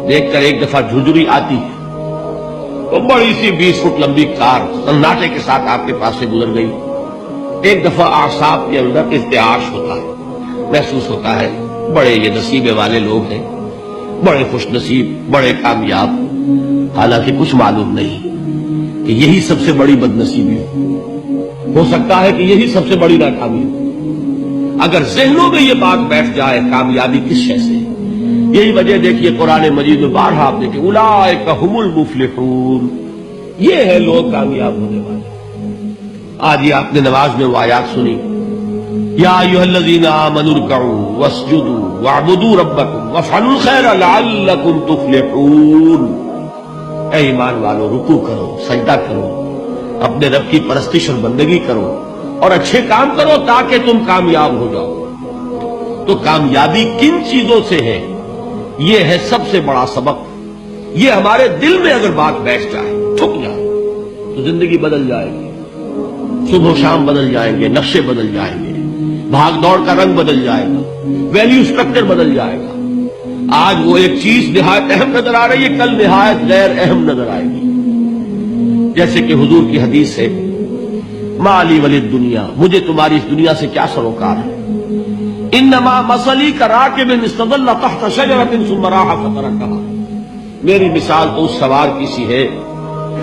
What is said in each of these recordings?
دیکھ کر ایک دفعہ جھجری آتی ہے تو بڑی سی 20 فٹ لمبی کار سناٹے کے ساتھ آپ کے پاس سے گزر گئی. ایک دفعہ اعصاب کے اندر ارتعاش ہوتا ہے، محسوس ہوتا ہے بڑے یہ نصیبے والے لوگ ہیں، بڑے خوش نصیب، بڑے کامیاب. حالانکہ کچھ معلوم نہیں کہ یہی سب سے بڑی بد نصیبی ہو سکتا ہے کہ یہی سب سے بڑی ناکامی ہو. اگر ذہنوں میں یہ بات بیٹھ جائے کامیابی کس شے سے. یہی وجہ دیکھیے قرآن مجید میں بارہا آپ دیکھیں اولئک هم المفلحون، یہ ہے لوگ کامیاب ہونے والے. آج یہ آپ نے نماز میں وہ آیات سنی، یا ایھا الذین آمنوا ارکعوا واسجدوا واعبدوا ربکم وافعلوا الخیر لعلکم تفلحون. اے ایمان والو، رکوع کرو، سجدہ کرو، اپنے رب کی پرستش اور بندگی کرو اور اچھے کام کرو تاکہ تم کامیاب ہو جاؤ. تو کامیابی کن چیزوں سے ہے؟ یہ ہے سب سے بڑا سبق. یہ ہمارے دل میں اگر بات بیٹھ جائے، ٹھک جائے، تو زندگی بدل جائے گی. صبح و شام بدل جائیں گے، نقشے بدل جائیں گے، بھاگ دوڑ کا رنگ بدل جائے گا، ویلیو اسٹرکچر بدل جائے گا. آج وہ ایک چیز نہایت اہم نظر آ رہی ہے، کل نہایت غیر اہم نظر آئے گی. جیسے کہ حضور کی حدیث ہے، ما لی ولی الدنیا، مجھے تمہاری اس دنیا سے کیا سروکار ہے. انما مثلی کراکب استظل تحت شجرۃ ثم راح فترکھا، میری مثال تو اس سوار کی سی ہے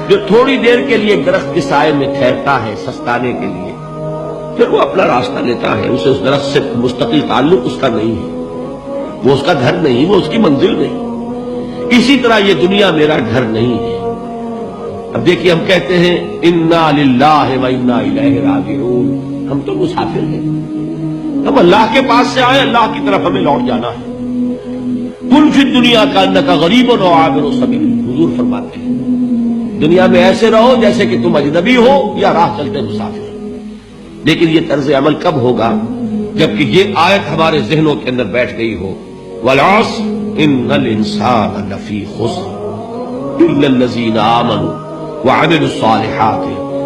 جو تھوڑی دیر کے لیے درخت کے سائے میں ٹھہرتا ہے سستانے کے لیے، پھر وہ اپنا راستہ لیتا ہے. اسے اس درخت سے مستقل تعلق اس کا نہیں ہے، وہ اس کا گھر نہیں، وہ اس کی منزل نہیں. اسی طرح یہ دنیا میرا گھر نہیں ہے. اب دیکھیے ہم کہتے ہیں انا للہ و انا الیہ راجعون، ہم تو مسافر ہیں، ہم اللہ کے پاس سے آئے، اللہ کی طرف ہمیں لوٹ جانا ہے. کن فی الدنیا کانک غریب و عابر سبیل، حضور فرماتے ہیں دنیا میں ایسے رہو جیسے کہ تم اجنبی ہو یا راہ چلتے مسافر. لیکن یہ طرز عمل کب ہوگا؟ جبکہ یہ آیت ہمارے ذہنوں کے اندر بیٹھ گئی ہو. والعصر ان الانسان لفی خسر الا الذین آمنوا وعملوا الصالحات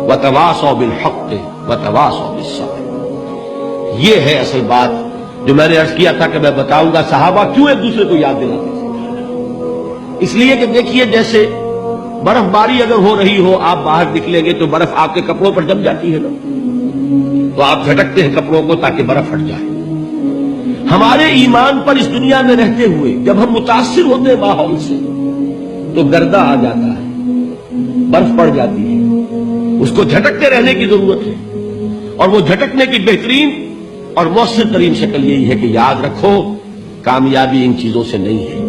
وتواصوا بالحق وتواصوا بالصبر. یہ ہے اصل بات جو میں نے عرض کیا تھا کہ میں بتاؤں گا صحابہ کیوں ایک دوسرے کو یاد دلاتے تھے. اس لیے کہ دیکھیے جیسے برف باری اگر ہو رہی ہو، آپ باہر نکلیں گے تو برف آپ کے کپڑوں پر جم جاتی ہے نا، تو آپ جھٹکتے ہیں کپڑوں کو تاکہ برف ہٹ جائے. ہمارے ایمان پر اس دنیا میں رہتے ہوئے جب ہم متاثر ہوتے ہیں ماحول سے تو گردہ آ جاتا ہے، برف پڑ جاتی ہے. اس کو جھٹکتے رہنے کی ضرورت ہے، اور وہ جھٹکنے کی بہترین اور مؤثر ترین شکل یہی ہے کہ یاد رکھو کامیابی ان چیزوں سے نہیں ہے.